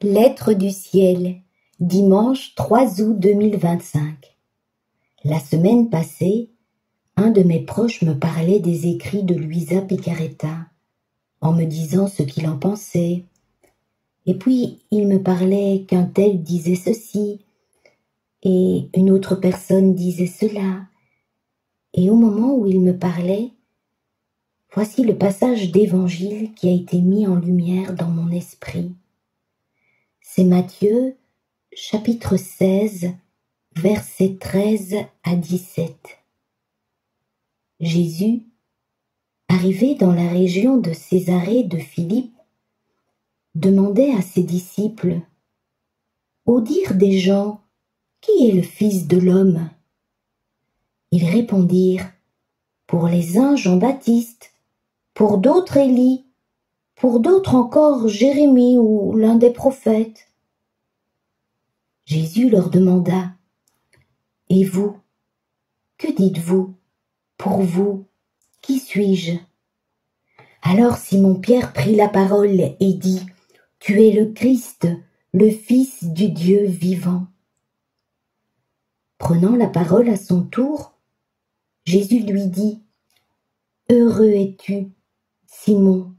Lettre du ciel, dimanche 3 août 2025. La semaine passée, un de mes proches me parlait des écrits de Luisa Picaretta, en me disant ce qu'il en pensait. Et puis, il me parlait qu'un tel disait ceci, et une autre personne disait cela. Et au moment où il me parlait, voici le passage d'évangile qui a été mis en lumière dans mon esprit. C'est Matthieu, chapitre 16, versets 13 à 17. Jésus, arrivé dans la région de Césarée de Philippe, demandait à ses disciples: « Au dire des gens, qui est le Fils de l'homme ?» Ils répondirent: « Pour les uns Jean-Baptiste, pour d'autres Élie, pour d'autres encore Jérémie ou l'un des prophètes. » Jésus leur demanda: « Et vous, que dites-vous? Pour vous, qui suis-je » Alors Simon-Pierre prit la parole et dit: « Tu es le Christ, le Fils du Dieu vivant. » Prenant la parole à son tour, Jésus lui dit: « Heureux es-tu, Simon,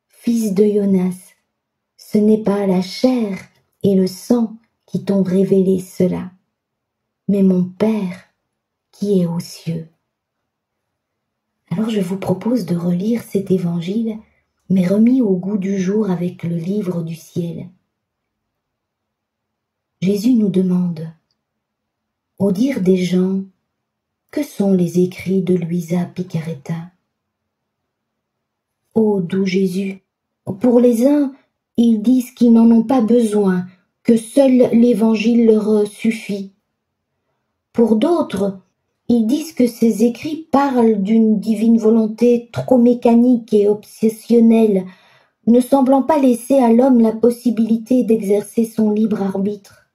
fils de Jonas, ce n'est pas la chair et le sang qui t'ont révélé cela, mais mon Père qui est aux cieux. » Alors je vous propose de relire cet évangile, mais remis au goût du jour avec le livre du ciel. Jésus nous demande: « Au dire des gens, que sont les écrits de Luisa Picaretta ?» Ô doux Jésus, pour les uns, ils disent qu'ils n'en ont pas besoin, que seul l'évangile leur suffit. Pour d'autres, ils disent que ces écrits parlent d'une divine volonté trop mécanique et obsessionnelle, ne semblant pas laisser à l'homme la possibilité d'exercer son libre arbitre.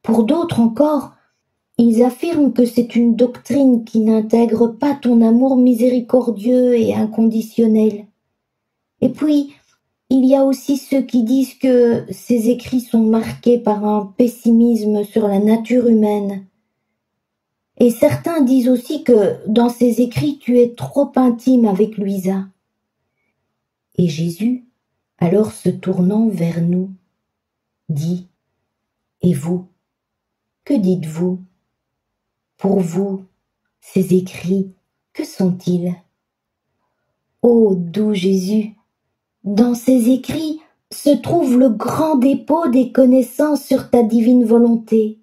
Pour d'autres encore, ils affirment que c'est une doctrine qui n'intègre pas ton amour miséricordieux et inconditionnel. Et puis, il y a aussi ceux qui disent que ces écrits sont marqués par un pessimisme sur la nature humaine. Et certains disent aussi que dans ces écrits tu es trop intime avec Luisa. Et Jésus, alors se tournant vers nous, dit: « Et vous, que dites-vous? Pour vous, ces écrits, que sont-ils » Ô doux Jésus, dans ces écrits se trouve le grand dépôt des connaissances sur ta divine volonté,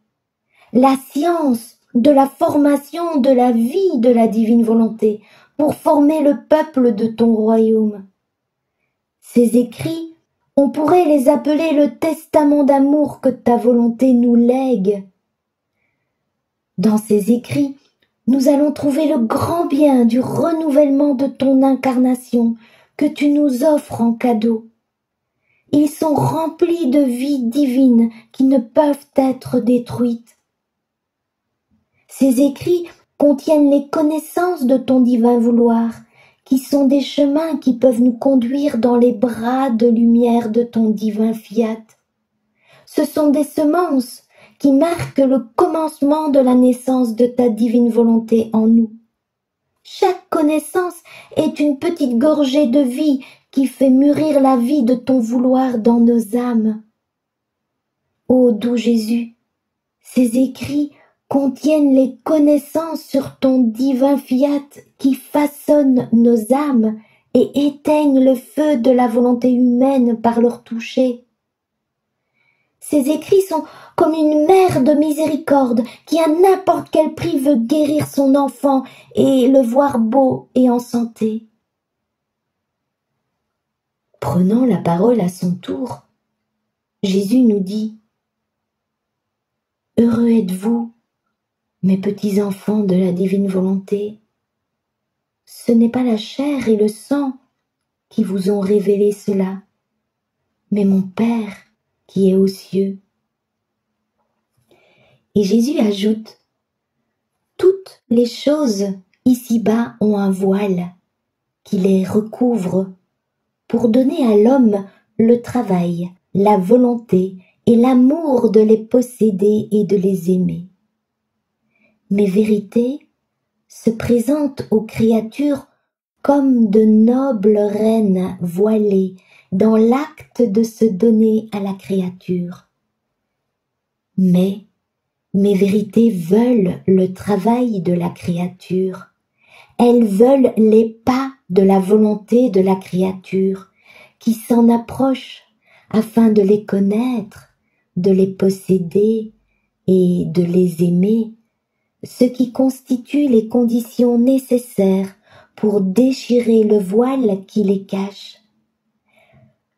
la science de la formation de la vie de la divine volonté pour former le peuple de ton royaume. Ces écrits, on pourrait les appeler le testament d'amour que ta volonté nous lègue. Dans ces écrits, nous allons trouver le grand bien du renouvellement de ton incarnation que tu nous offres en cadeau. Ils sont remplis de vie divine qui ne peuvent être détruites. Ces écrits contiennent les connaissances de ton divin vouloir, qui sont des chemins qui peuvent nous conduire dans les bras de lumière de ton divin fiat. Ce sont des semences qui marquent le commencement de la naissance de ta divine volonté en nous. Chaque connaissance est une petite gorgée de vie qui fait mûrir la vie de ton vouloir dans nos âmes. Ô doux Jésus, ces écrits contiennent les connaissances sur ton divin fiat qui façonne nos âmes et éteignent le feu de la volonté humaine par leur toucher. Ces écrits sont comme une mère de miséricorde qui à n'importe quel prix veut guérir son enfant et le voir beau et en santé. Prenant la parole à son tour, Jésus nous dit: « Heureux êtes-vous, mes petits enfants de la divine volonté. Ce n'est pas la chair et le sang qui vous ont révélé cela, mais mon Père qui est aux cieux. » Et Jésus ajoute: « Toutes les choses ici-bas ont un voile qui les recouvre pour donner à l'homme le travail la volonté et l'amour de les posséder et de les aimer. Mes vérités se présentent aux créatures comme de nobles reines voilées dans l'acte de se donner à la créature. Mais mes vérités veulent le travail de la créature. Elles veulent les pas de la volonté de la créature qui s'en approche afin de les connaître, de les posséder et de les aimer, ce qui constitue les conditions nécessaires pour déchirer le voile qui les cache.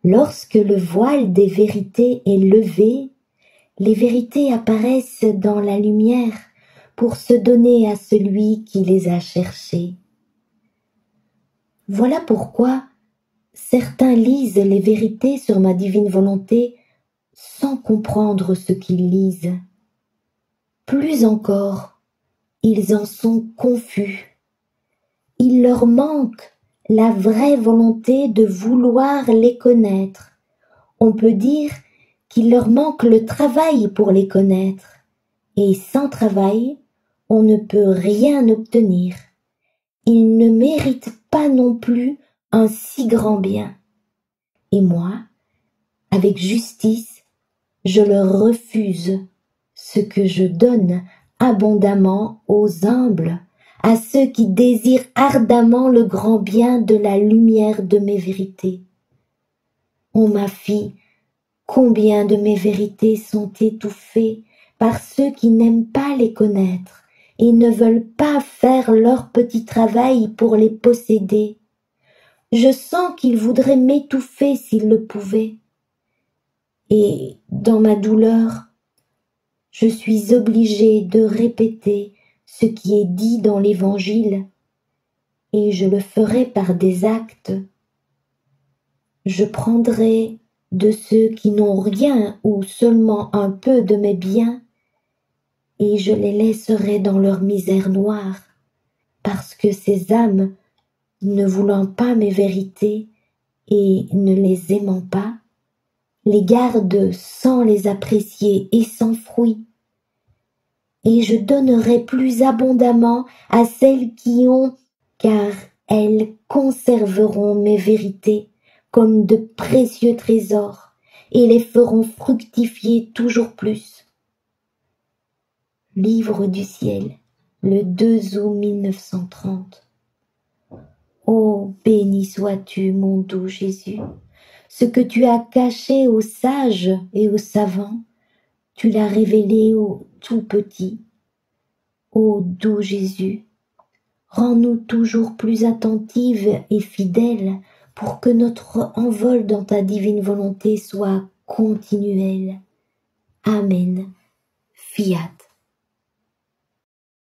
Lorsque le voile des vérités est levé, les vérités apparaissent dans la lumière pour se donner à celui qui les a cherchées. Voilà pourquoi certains lisent les vérités sur ma divine volonté sans comprendre ce qu'ils lisent. Plus encore, ils en sont confus. Il leur manque la vraie volonté de vouloir les connaître. On peut dire qu'il leur manque le travail pour les connaître. Et sans travail, on ne peut rien obtenir. Ils ne méritent pas non plus un si grand bien. Et moi, avec justice, je leur refuse ce que je donne abondamment aux humbles, à ceux qui désirent ardemment le grand bien de la lumière de mes vérités. Ô ma fille, combien de mes vérités sont étouffées par ceux qui n'aiment pas les connaître et ne veulent pas faire leur petit travail pour les posséder. Je sens qu'ils voudraient m'étouffer s'ils le pouvaient. Et dans ma douleur, je suis obligée de répéter ce qui est dit dans l'Évangile, et je le ferai par des actes. Je prendrai de ceux qui n'ont rien ou seulement un peu de mes biens, et je les laisserai dans leur misère noire, parce que ces âmes, ne voulant pas mes vérités et ne les aimant pas, les gardent sans les apprécier et sans fruit. Et je donnerai plus abondamment à celles qui ont, car elles conserveront mes vérités comme de précieux trésors et les feront fructifier toujours plus. Livre du ciel, le 2 août 1930. Ô béni sois-tu, mon doux Jésus, ce que tu as caché aux sages et aux savants, tu l'as révélé aux tout petits. Ô doux Jésus, rends-nous toujours plus attentives et fidèles pour que notre envol dans ta divine volonté soit continuel. Amen. Fiat.